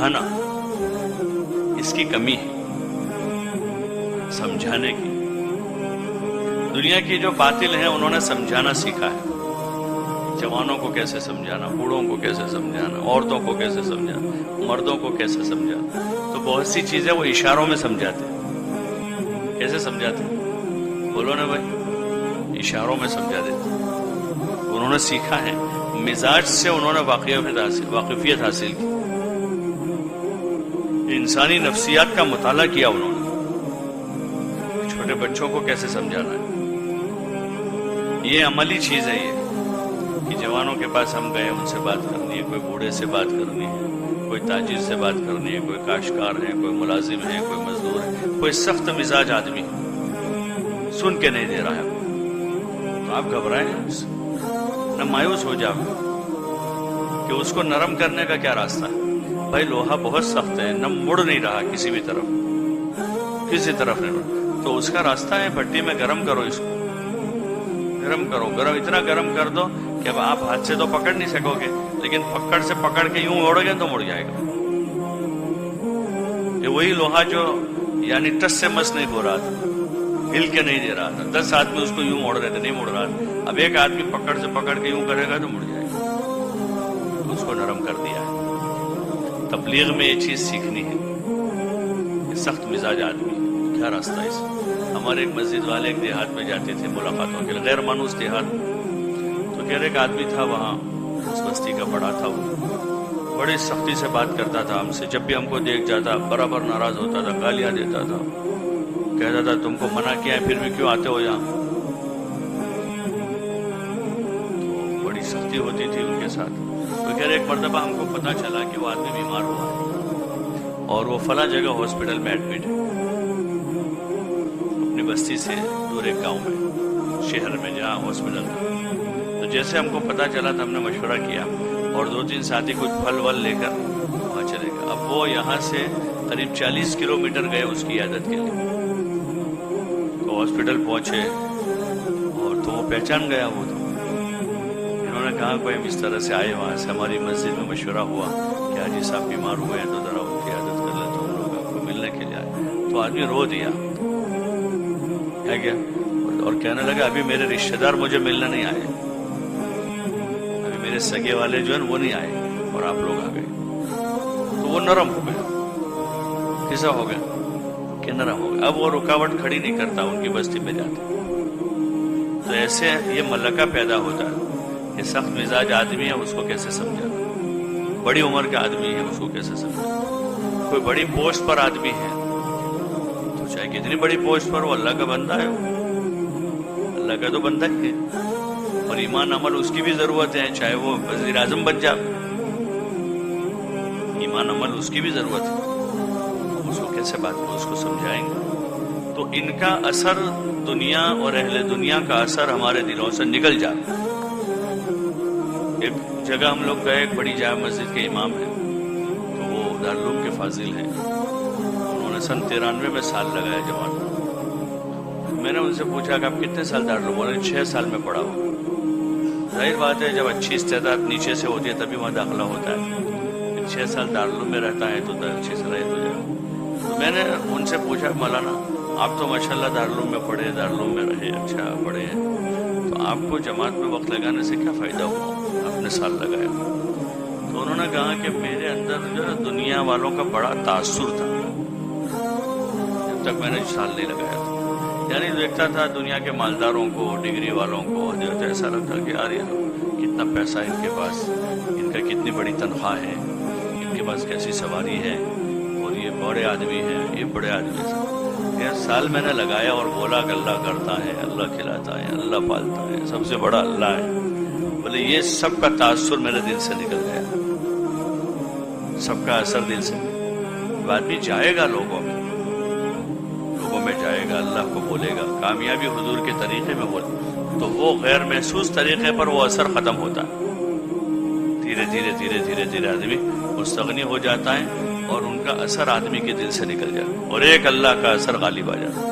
سمجھانا اس کی کمی ہے، سمجھانے کی۔ دنیا کی جو باطل ہیں انہوں نے سمجھانا سیکھا ہے، جوانوں کو کیسے سمجھانا، بوڑھوں کو کیسے سمجھانا، عورتوں کو کیسے سمجھانا، مردوں کو کیسے سمجھانا۔ تو بہت سی چیزیں وہ اشاروں میں سمجھاتے ہیں۔ کیسے سمجھاتے ہیں؟ بولو نا بھائی، اشاروں میں سمجھا دیتے ہیں۔ انہوں نے سیکھا ہے، مزاج سے انہوں نے واقفیت حاصل کی، انسانی نفسیات کا مطالعہ کیا انہوں نے، چھوٹے بچوں کو کیسے سمجھانا ہے۔ یہ عملی چیز ہے، یہ کہ جوانوں کے پاس ہم گئے، ان سے بات کرنی ہے، کوئی بوڑھے سے بات کرنی ہے، کوئی تاجر سے بات کرنی ہے، کوئی کاشتکار ہے، کوئی ملازم ہے، کوئی مزدور ہے، کوئی سخت مزاج آدمی سن کے نہیں دے رہا ہے، تو آپ گھبرائیں نہ مایوس ہو جاؤ کہ اس کو نرم کرنے کا کیا راستہ ہے۔ بھائی لوہا بہت سخت ہے، نہ مڑ نہیں رہا کسی بھی طرف، کسی طرف نہیں مڑ، تو اس کا راستہ ہے بھٹی میں گرم کرو، اس کو گرم کرو، اتنا گرم کر دو کہ اب آپ ہاتھ سے تو پکڑ نہیں سکو گے، لیکن پکڑ سے پکڑ کے یوں اوڑو گے تو مڑ جائے گا۔ یہ وہی لوہا جو یعنی ٹس سے مس نہیں ہو رہا تھا، ہل کے نہیں دے رہا تھا، 10 آدمی اس کو یوں موڑ رہے تھے، نہیں مڑ رہا تھا، اب ایک آدمی پکڑ سے پکڑ کے یوں کرے گا تو مڑ جائے گا، اس کو نرم کر دیا ہے۔ تبلیغ میں یہ چیز سیکھنی ہے، یہ سخت مزاج آدمی کیا راستہ ہے اس۔ ہمارے ایک مسجد والے ایک دیہات میں جاتے تھے ملاقاتوں کے لیے، غیر مانوس دیہات، تو کہہ رہے ایک آدمی تھا وہاں، اس بستی کا بڑا تھا، وہ بڑی سختی سے بات کرتا تھا ہم سے، جب بھی ہم کو دیکھ جاتا برابر ناراض ہوتا تھا، گالیاں دیتا تھا، کہتا تھا تم کو منع کیا ہے پھر بھی کیوں آتے ہو یہاں۔ تو بڑی سختی ہوتی تھی ان کے ساتھ۔ تو کہہ رہے ایک مرتبہ ہم کو پتا چلا کہ وہ آدمی بیمار ہوا ہے اور وہ فلاں جگہ ہاسپٹل میں ایڈمٹ ہے، اپنی بستی سے دور ایک گاؤں میں، شہر میں جہاں ہاسپٹل تھا۔ تو جیسے ہم کو پتا چلا تو ہم نے مشورہ کیا اور 2-3 ساتھی کچھ پھل ول لے کر وہاں چلے گئے۔ اب وہ یہاں سے قریب 40 کلومیٹر گئے اس کی عیادت کے لیے۔ تو ہاسپٹل پہنچے اور تو وہ پہچان گیا، وہ تو انہوں نے کہا کوئی ہم اس طرح سے آئے، وہاں سے ہماری مسجد میں مشورہ ہوا کہ حاجی صاحب بیمار ہوئے ہیں تو ذرا ان کی عیادت کر لیں، تو ہم لوگ آپ کو ملنے کے لیے آئے۔ تو آدمی رو دیا کیا اور کہنے لگا ابھی میرے رشتہ دار مجھے ملنے نہیں آئے، ابھی میرے سگے والے جو ہیں وہ نہیں آئے اور آپ لوگ آ گئے۔ تو وہ نرم ہو گیا، کیسا ہو گیا کہ نرم ہو گیا، اب وہ رکاوٹ کھڑی نہیں کرتا ان کی بستی میں جاتے۔ تو ایسے یہ ملکہ پیدا ہوتا ہے، یہ سخت مزاج آدمی ہے اس کو کیسے سمجھا، بڑی عمر کا آدمی ہے اس کو کیسے سمجھا، کوئی بڑی پوسٹ پر آدمی ہے تو چاہے کتنی بڑی پوسٹ پر، وہ اللہ کا بندہ ہے، اللہ کا تو بندہ ہی ہے، اور ایمان عمل اس کی بھی ضرورت ہے، چاہے وہ وزیر اعظم بن جائے، ایمان عمل اس کی بھی ضرورت ہے، اس کو کیسے بات کو اس کو سمجھائیں گے۔ تو ان کا اثر دنیا اور اہل دنیا کا اثر ہمارے دلوں سے نکل جاتا ہے۔ ایک جگہ ہم لوگ گئے، ایک بڑی جامع مسجد کے امام ہیں، تو وہ دارالعلوم کے فاضل ہیں، انہوں نے سن 93 میں سال لگایا جوان۔ میں نے ان سے پوچھا کہ آپ کتنے سال دارالعلوم؟ انہوں نے 6 سال میں پڑھا ہو۔ ظاہر بات ہے جب اچھی استعداد نیچے سے ہوتی ہے تبھی وہاں داخلہ ہوتا ہے، 6 سال دارالعلوم میں رہتا ہے تو اچھی صلاحیت ہو جائے۔ تو میں نے ان سے پوچھا مولانا آپ تو ماشاءاللہ دارالعلوم میں پڑھے، دارالعلوم میں رہے، اچھا پڑھے ہیں، تو آپ کو جماعت میں وقت لگانے سے کیا فائدہ ہوا، آپ نے سال لگایا؟ تو انہوں نے کہا کہ میرے اندر جو ہے دنیا والوں کا بڑا تاثر تھا، جب تک میں نے سال نہیں لگایا تھا، یعنی دیکھتا تھا دنیا کے مالداروں کو، ڈگری والوں کو، ایسا لگتا کہ یار یہ کتنا پیسہ ہے ان کے پاس، ان کا کتنی بڑی تنخواہ ہے، ان کے پاس کیسی سواری ہے، اور یہ بڑے آدمی ہیں، یہ بڑے آدمی ہیں۔ یہ سال میں نے لگایا اور بولا کہ اللہ کرتا ہے، اللہ کھلاتا ہے، اللہ پالتا ہے، سب سے بڑا اللہ ہے۔ بولے یہ سب کا تاثر میرے دل سے نکل گیا، سب کا اثر دل سے۔ آدمی جائے گا لوگوں میں جائے گا، اللہ کو بولے گا، کامیابی حضور کے طریقے میں بولے، تو وہ غیر محسوس طریقے پر وہ اثر ختم ہوتا ہے، دھیرے دھیرے دھیرے دھیرے دھیرے آدمی مستغنی ہو جاتا ہے اور ان کا اثر آدمی کے دل سے نکل جاتا ہے اور ایک اللہ کا اثر غالب آ جاتا ہے۔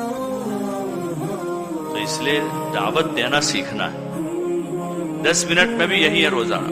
تو اس لیے دعوت دینا سیکھنا ہے، 10 منٹ میں بھی یہی ہے روزانہ،